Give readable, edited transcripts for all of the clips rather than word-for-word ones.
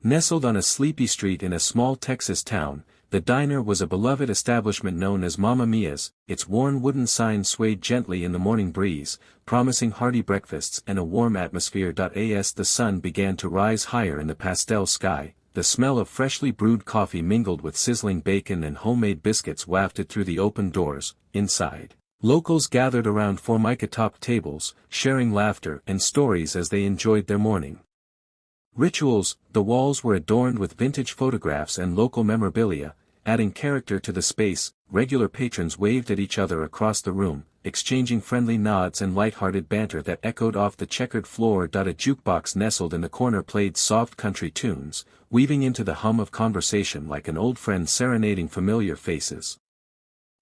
Nestled on a sleepy street in a small Texas town, the diner was a beloved establishment known as Mamma Mia's. Its worn wooden sign swayed gently in the morning breeze, promising hearty breakfasts and a warm atmosphere. As the sun began to rise higher in the pastel sky, the smell of freshly brewed coffee mingled with sizzling bacon and homemade biscuits wafted through the open doors. Inside, locals gathered around formica-topped tables, sharing laughter and stories as they enjoyed their morning. Rituals: the walls were adorned with vintage photographs and local memorabilia, adding character to the space. Regular patrons waved at each other across the room, exchanging friendly nods and light-hearted banter that echoed off the checkered floor. A jukebox nestled in the corner played soft country tunes, weaving into the hum of conversation like an old friend serenading familiar faces.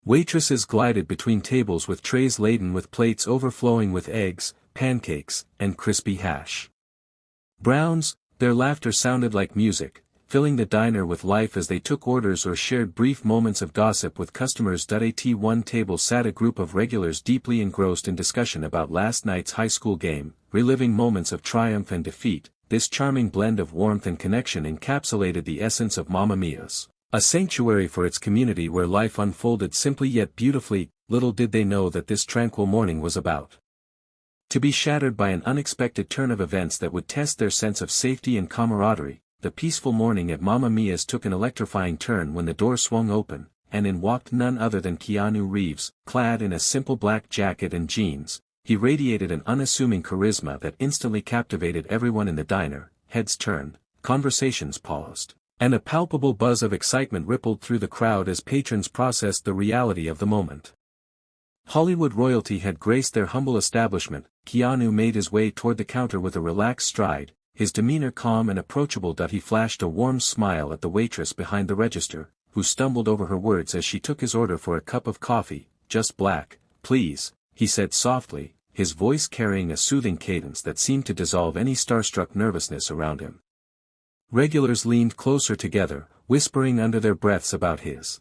Waitresses glided between tables with trays laden with plates overflowing with eggs, pancakes, and crispy hash browns. Their laughter sounded like music, filling the diner with life as they took orders or shared brief moments of gossip with customers. At one table sat a group of regulars deeply engrossed in discussion about last night's high school game, reliving moments of triumph and defeat. This charming blend of warmth and connection encapsulated the essence of Mamma Mia's, a sanctuary for its community where life unfolded simply yet beautifully. Little did they know that this tranquil morning was about to be shattered by an unexpected turn of events that would test their sense of safety and camaraderie. The peaceful morning at Mamma Mia's took an electrifying turn when the door swung open, and in walked none other than Keanu Reeves, clad in a simple black jacket and jeans. He radiated an unassuming charisma that instantly captivated everyone in the diner. Heads turned, conversations paused, and a palpable buzz of excitement rippled through the crowd as patrons processed the reality of the moment. Hollywood royalty had graced their humble establishment. Keanu made his way toward the counter with a relaxed stride, his demeanor calm and approachable. He flashed a warm smile at the waitress behind the register, who stumbled over her words as she took his order for a cup of coffee. "Just black, please," he said softly, his voice carrying a soothing cadence that seemed to dissolve any starstruck nervousness around him. Regulars leaned closer together, whispering under their breaths about his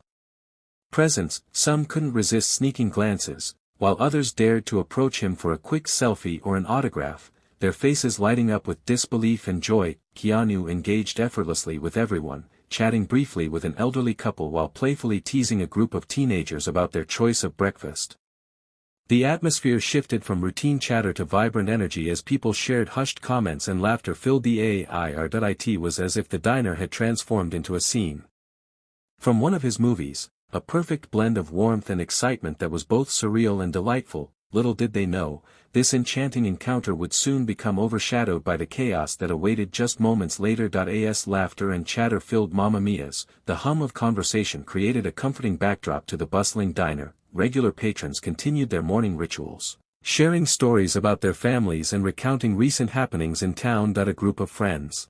presence. Some couldn't resist sneaking glances, while others dared to approach him for a quick selfie or an autograph, their faces lighting up with disbelief and joy. Keanu engaged effortlessly with everyone, chatting briefly with an elderly couple while playfully teasing a group of teenagers about their choice of breakfast. The atmosphere shifted from routine chatter to vibrant energy as people shared hushed comments and laughter filled the air. It was as if the diner had transformed into a scene from one of his movies, a perfect blend of warmth and excitement that was both surreal and delightful. Little did they know, this enchanting encounter would soon become overshadowed by the chaos that awaited just moments later. As laughter and chatter filled Mamma Mia's, the hum of conversation created a comforting backdrop to the bustling diner. Regular patrons continued their morning rituals, sharing stories about their families and recounting recent happenings in town. A group of friends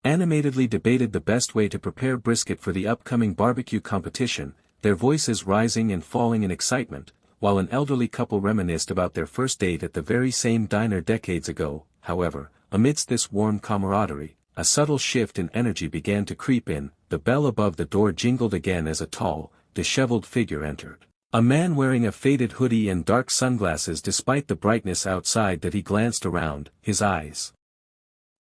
animatedly debated the best way to prepare brisket for the upcoming barbecue competition, their voices rising and falling in excitement, while an elderly couple reminisced about their first date at the very same diner decades ago. However, amidst this warm camaraderie, a subtle shift in energy began to creep in. The bell above the door jingled again as a tall, disheveled figure entered. A man wearing a faded hoodie and dark sunglasses. Despite the brightness outside, he glanced around, his eyes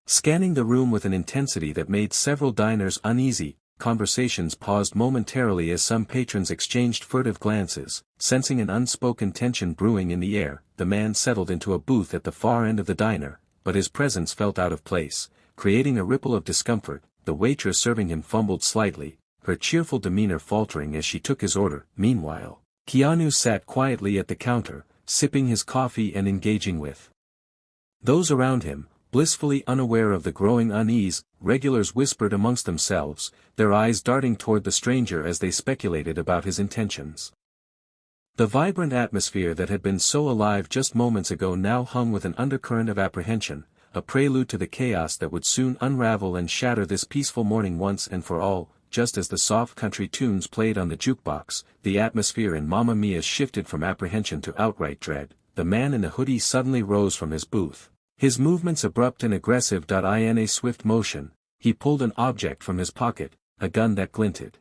scanning the room with an intensity that made several diners uneasy. Conversations paused momentarily as some patrons exchanged furtive glances, sensing an unspoken tension brewing in the air. The man settled into a booth at the far end of the diner, but his presence felt out of place, creating a ripple of discomfort. The waitress serving him fumbled slightly, her cheerful demeanor faltering as she took his order. Meanwhile, Keanu sat quietly at the counter, sipping his coffee and engaging with those around him, blissfully unaware of the growing unease. Regulars whispered amongst themselves, their eyes darting toward the stranger as they speculated about his intentions. The vibrant atmosphere that had been so alive just moments ago now hung with an undercurrent of apprehension, a prelude to the chaos that would soon unravel and shatter this peaceful morning once and for all. Just as the soft country tunes played on the jukebox, the atmosphere in Mamma Mia's shifted from apprehension to outright dread. The man in the hoodie suddenly rose from his booth, his movements abrupt and aggressive. In a swift motion, he pulled an object from his pocket, a gun that glinted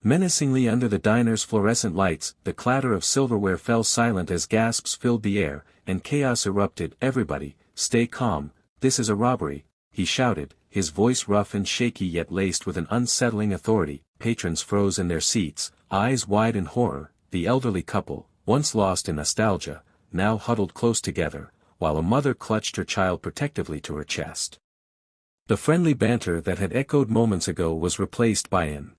menacingly under the diner's fluorescent lights. The clatter of silverware fell silent as gasps filled the air, and chaos erupted. "Everybody, stay calm, this is a robbery," he shouted, his voice rough and shaky yet laced with an unsettling authority. Patrons froze in their seats, eyes wide in horror. The elderly couple, once lost in nostalgia, now huddled close together, while a mother clutched her child protectively to her chest. The friendly banter that had echoed moments ago was replaced by an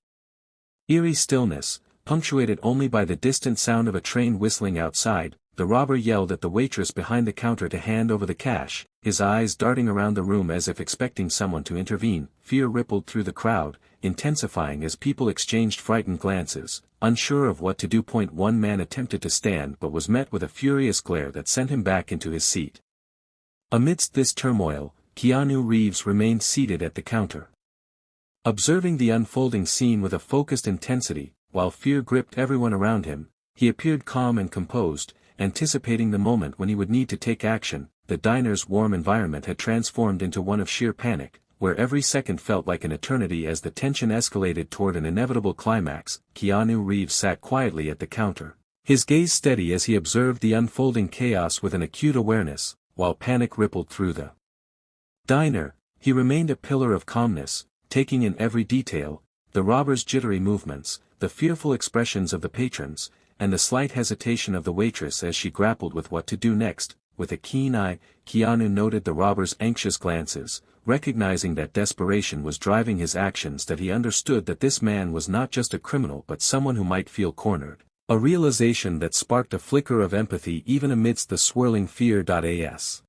eerie stillness, punctuated only by the distant sound of a train whistling outside. The robber yelled at the waitress behind the counter to hand over the cash, his eyes darting around the room as if expecting someone to intervene. Fear rippled through the crowd, intensifying as people exchanged frightened glances, unsure of what to do. One man attempted to stand but was met with a furious glare that sent him back into his seat. Amidst this turmoil, Keanu Reeves remained seated at the counter, observing the unfolding scene with a focused intensity. While fear gripped everyone around him, he appeared calm and composed, anticipating the moment when he would need to take action. The diner's warm environment had transformed into one of sheer panic, where every second felt like an eternity as the tension escalated toward an inevitable climax. Keanu Reeves sat quietly at the counter, his gaze steady as he observed the unfolding chaos with an acute awareness. While panic rippled through the diner, he remained a pillar of calmness, taking in every detail, the robber's jittery movements, the fearful expressions of the patrons, and the slight hesitation of the waitress as she grappled with what to do next. With a keen eye, Keanu noted the robber's anxious glances, recognizing that desperation was driving his actions. That he understood that this man was not just a criminal but someone who might feel cornered. A realization that sparked a flicker of empathy even amidst the swirling fear. As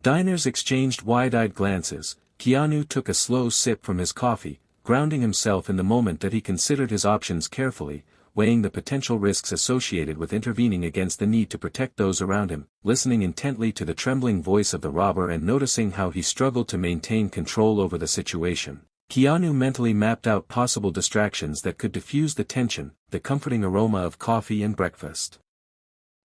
diners exchanged wide-eyed glances, Keanu took a slow sip from his coffee, grounding himself in the moment. That he considered his options carefully, weighing the potential risks associated with intervening against the need to protect those around him. Listening intently to the trembling voice of the robber and noticing how he struggled to maintain control over the situation, Keanu mentally mapped out possible distractions that could diffuse the tension. The comforting aroma of coffee and breakfast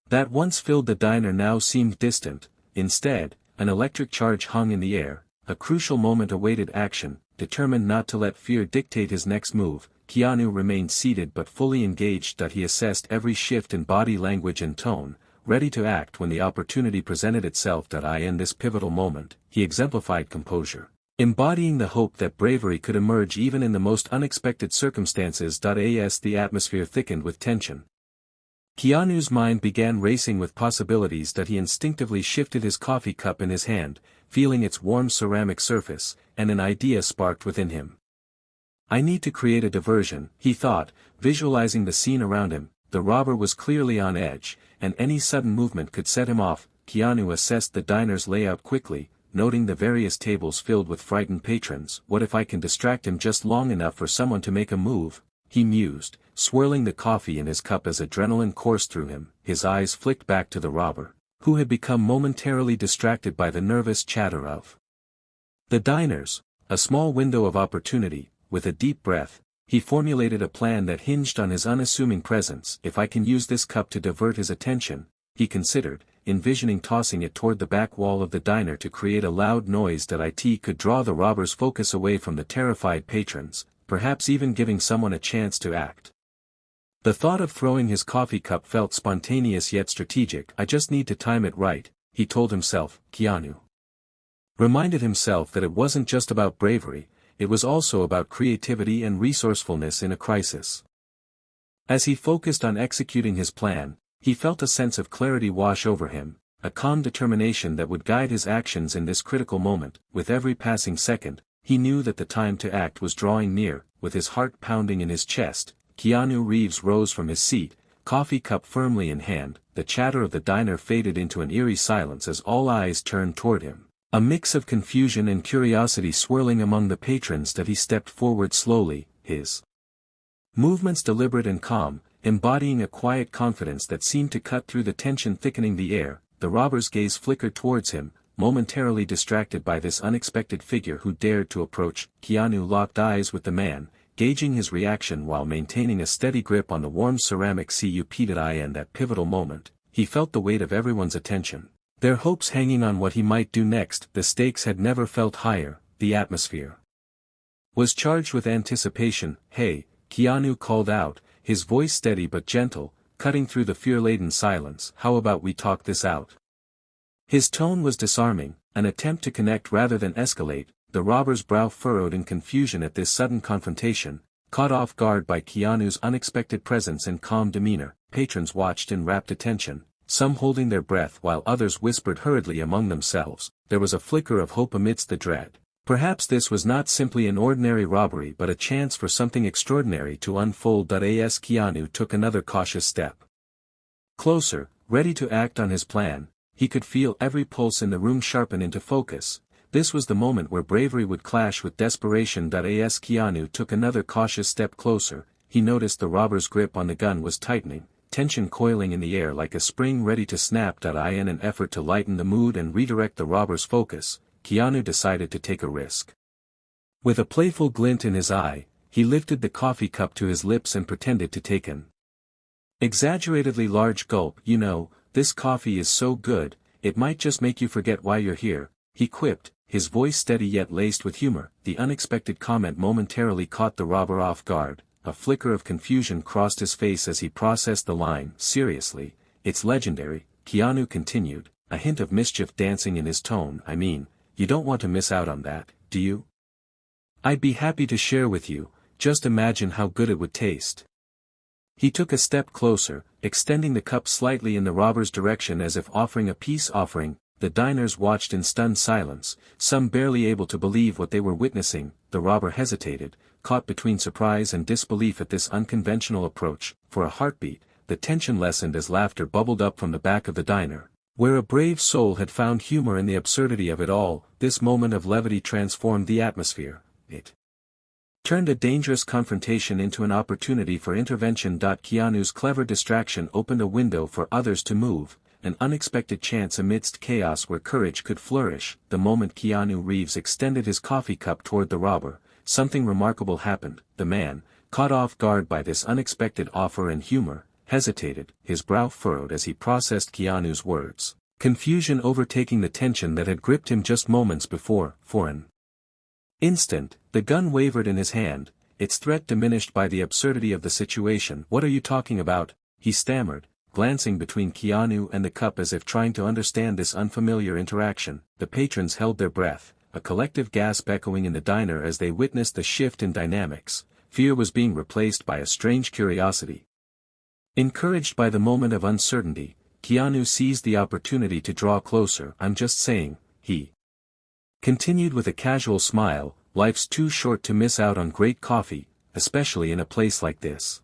that once filled the diner now seemed distant. Instead, an electric charge hung in the air. A crucial moment awaited action. Determined not to let fear dictate his next move, Keanu remained seated but fully engaged. He assessed every shift in body language and tone, ready to act when the opportunity presented itself. In this pivotal moment, he exemplified composure, embodying the hope that bravery could emerge even in the most unexpected circumstances. As the atmosphere thickened with tension, Keanu's mind began racing with possibilities. He instinctively shifted his coffee cup in his hand, feeling its warm ceramic surface, and an idea sparked within him. I need to create a diversion, he thought, visualizing the scene around him. The robber was clearly on edge, and any sudden movement could set him off. Keanu assessed the diner's layout quickly, noting the various tables filled with frightened patrons. What if I can distract him just long enough for someone to make a move? He mused, swirling the coffee in his cup as adrenaline coursed through him. His eyes flicked back to the robber, who had become momentarily distracted by the nervous chatter of the diners, a small window of opportunity. With a deep breath, he formulated a plan that hinged on his unassuming presence. If I can use this cup to divert his attention, he considered, envisioning tossing it toward the back wall of the diner to create a loud noise that could draw the robber's focus away from the terrified patrons, perhaps even giving someone a chance to act. The thought of throwing his coffee cup felt spontaneous yet strategic. I just need to time it right, he told himself. Keanu reminded himself that it wasn't just about bravery, it was also about creativity and resourcefulness in a crisis. As he focused on executing his plan, he felt a sense of clarity wash over him, a calm determination that would guide his actions in this critical moment. With every passing second, he knew that the time to act was drawing near. With his heart pounding in his chest, Keanu Reeves rose from his seat, coffee cup firmly in hand. The chatter of the diner faded into an eerie silence as all eyes turned toward him. A mix of confusion and curiosity swirling among the patrons. He stepped forward slowly, his movements deliberate and calm, embodying a quiet confidence that seemed to cut through the tension thickening the air. The robber's gaze flickered towards him, momentarily distracted by this unexpected figure who dared to approach. Keanu locked eyes with the man, gauging his reaction while maintaining a steady grip on the warm ceramic cup. In that pivotal moment, he felt the weight of everyone's attention, their hopes hanging on what he might do next. The stakes had never felt higher. The atmosphere was charged with anticipation. Hey, Keanu called out, his voice steady but gentle, cutting through the fear-laden silence. How about we talk this out? His tone was disarming, an attempt to connect rather than escalate. the robber's brow furrowed in confusion at this sudden confrontation. Caught off guard by Keanu's unexpected presence and calm demeanor, patrons watched in rapt attention, some holding their breath while others whispered hurriedly among themselves. There was a flicker of hope amidst the dread. Perhaps this was not simply an ordinary robbery but a chance for something extraordinary to unfold. As Keanu took another cautious step closer, ready to act on his plan, he could feel every pulse in the room sharpen into focus. This was the moment where bravery would clash with desperation. As Keanu took another cautious step closer, he noticed the robber's grip on the gun was tightening, tension coiling in the air like a spring ready to snap. In an effort to lighten the mood and redirect the robber's focus, Keanu decided to take a risk. With a playful glint in his eye, he lifted the coffee cup to his lips and pretended to take an exaggeratedly large gulp. "You know, this coffee is so good, it might just make you forget why you're here," he quipped, his voice steady yet laced with humor. The unexpected comment momentarily caught the robber off guard. A flicker of confusion crossed his face as he processed the line. "Seriously, it's legendary," Keanu continued, a hint of mischief dancing in his tone. "I mean, you don't want to miss out on that, do you? I'd be happy to share with you, just imagine how good it would taste." He took a step closer, extending the cup slightly in the robber's direction as if offering a peace offering. The diners watched in stunned silence, some barely able to believe what they were witnessing. The robber hesitated, caught between surprise and disbelief at this unconventional approach. For a heartbeat, the tension lessened as laughter bubbled up from the back of the diner, where a brave soul had found humor in the absurdity of it all. This moment of levity transformed the atmosphere. It turned a dangerous confrontation into an opportunity for intervention. Keanu's clever distraction opened a window for others to move, an unexpected chance amidst chaos where courage could flourish. The moment Keanu Reeves extended his coffee cup toward the robber, something remarkable happened. The man, caught off guard by this unexpected offer and humor, hesitated, his brow furrowed as he processed Keanu's words, confusion overtaking the tension that had gripped him just moments before. For an instant, the gun wavered in his hand, its threat diminished by the absurdity of the situation. "What are you talking about?" he stammered, glancing between Keanu and the cup as if trying to understand this unfamiliar interaction. The patrons held their breath, a collective gasp echoing in the diner as they witnessed the shift in dynamics. Fear was being replaced by a strange curiosity. Encouraged by the moment of uncertainty, Keanu seized the opportunity to draw closer. "I'm just saying," he continued with a casual smile, "life's too short to miss out on great coffee, especially in a place like this."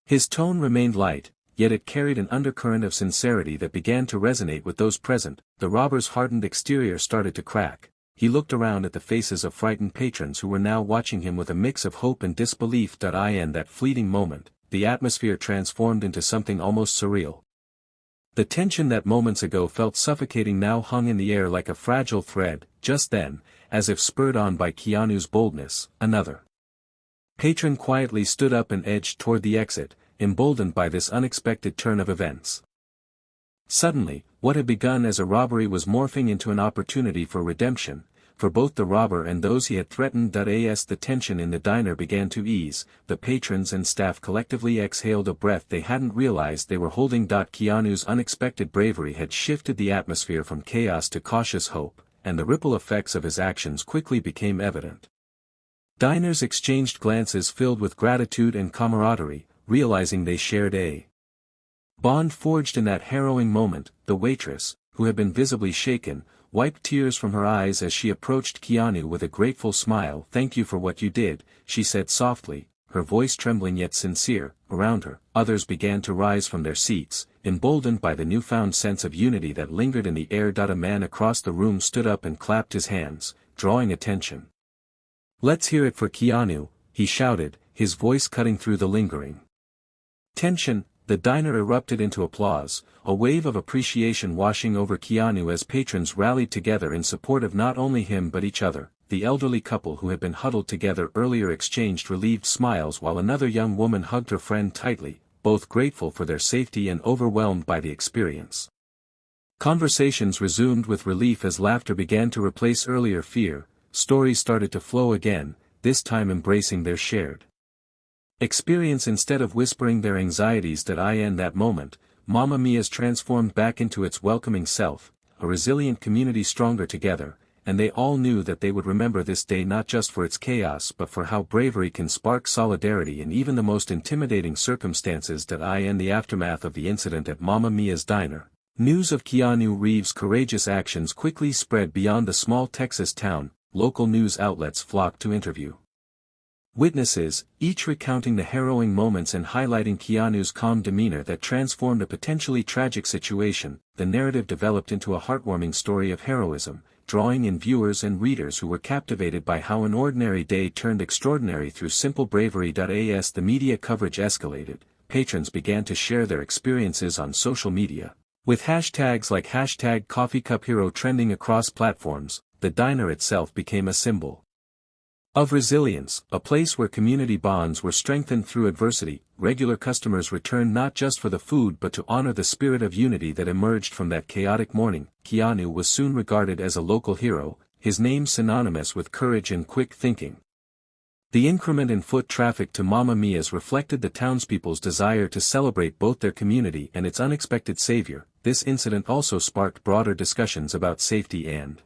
His tone remained light, yet it carried an undercurrent of sincerity that began to resonate with those present. The robber's hardened exterior started to crack. He looked around at the faces of frightened patrons who were now watching him with a mix of hope and disbelief. In that fleeting moment, the atmosphere transformed into something almost surreal. The tension that moments ago felt suffocating now hung in the air like a fragile thread. Just then, as if spurred on by Keanu's boldness, another patron quietly stood up and edged toward the exit, emboldened by this unexpected turn of events. Suddenly, what had begun as a robbery was morphing into an opportunity for redemption, for both the robber and those he had threatened. As the tension in the diner began to ease, the patrons and staff collectively exhaled a breath they hadn't realized they were holding. Keanu's unexpected bravery had shifted the atmosphere from chaos to cautious hope, and the ripple effects of his actions quickly became evident. Diners exchanged glances filled with gratitude and camaraderie, realizing they shared a bond forged in that harrowing moment. The waitress, who had been visibly shaken, wiped tears from her eyes as she approached Keanu with a grateful smile. "Thank you for what you did," she said softly, her voice trembling yet sincere. Around her, others began to rise from their seats, emboldened by the newfound sense of unity that lingered in the air. A man across the room stood up and clapped his hands, drawing attention. "Let's hear it for Keanu," he shouted, his voice cutting through the lingering tension. The diner erupted into applause, a wave of appreciation washing over Keanu as patrons rallied together in support of not only him but each other. The elderly couple who had been huddled together earlier exchanged relieved smiles while another young woman hugged her friend tightly, both grateful for their safety and overwhelmed by the experience. Conversations resumed with relief as laughter began to replace earlier fear. Stories started to flow again, this time embracing their shared experience instead of whispering their anxieties. In that moment, Mamma Mia's transformed back into its welcoming self, a resilient community stronger together, and they all knew that they would remember this day not just for its chaos but for how bravery can spark solidarity in even the most intimidating circumstances. In the aftermath of the incident at Mamma Mia's diner, news of Keanu Reeves' courageous actions quickly spread beyond the small Texas town. Local news outlets flocked to interview witnesses, each recounting the harrowing moments and highlighting Keanu's calm demeanor that transformed a potentially tragic situation. The narrative developed into a heartwarming story of heroism, drawing in viewers and readers who were captivated by how an ordinary day turned extraordinary through simple bravery. As the media coverage escalated, patrons began to share their experiences on social media, with hashtags like #CoffeeCupHero trending across platforms. The diner itself became a symbol of resilience, a place where community bonds were strengthened through adversity. Regular customers returned not just for the food but to honor the spirit of unity that emerged from that chaotic morning. Keanu was soon regarded as a local hero, his name synonymous with courage and quick thinking. The increment in foot traffic to Mamma Mia's reflected the townspeople's desire to celebrate both their community and its unexpected savior. This incident also sparked broader discussions about safety and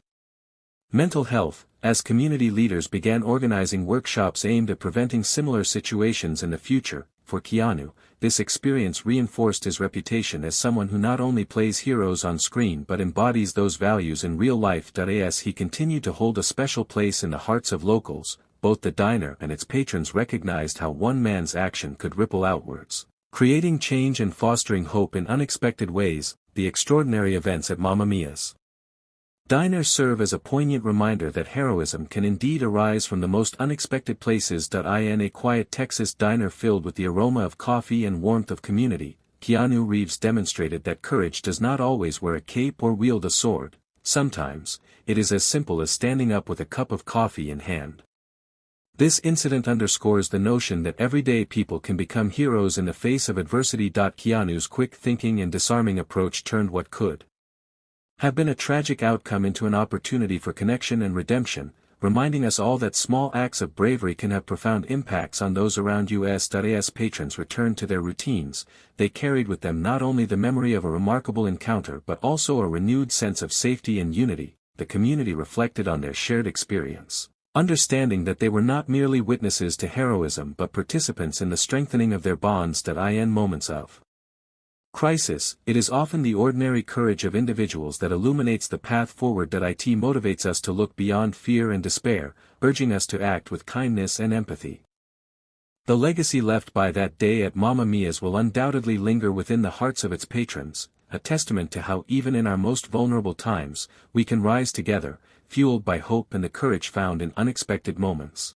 mental health, as community leaders began organizing workshops aimed at preventing similar situations in the future. For Keanu, this experience reinforced his reputation as someone who not only plays heroes on screen but embodies those values in real life. As he continued to hold a special place in the hearts of locals, both the diner and its patrons recognized how one man's action could ripple outwards, creating change and fostering hope in unexpected ways. The extraordinary events at Mamma Mia's diners serve as a poignant reminder that heroism can indeed arise from the most unexpected places. In a quiet Texas diner filled with the aroma of coffee and warmth of community, Keanu Reeves demonstrated that courage does not always wear a cape or wield a sword. Sometimes, it is as simple as standing up with a cup of coffee in hand. This incident underscores the notion that everyday people can become heroes in the face of adversity. Keanu's quick thinking and disarming approach turned what could have been a tragic outcome into an opportunity for connection and redemption, reminding us all that small acts of bravery can have profound impacts on those around us. As patrons returned to their routines, they carried with them not only the memory of a remarkable encounter but also a renewed sense of safety and unity. The community reflected on their shared experience, understanding that they were not merely witnesses to heroism but participants in the strengthening of their bonds. In moments of crisis, it is often the ordinary courage of individuals that illuminates the path forward. It motivates us to look beyond fear and despair, urging us to act with kindness and empathy. The legacy left by that day at Mamma Mia's will undoubtedly linger within the hearts of its patrons, a testament to how even in our most vulnerable times, we can rise together, fueled by hope and the courage found in unexpected moments.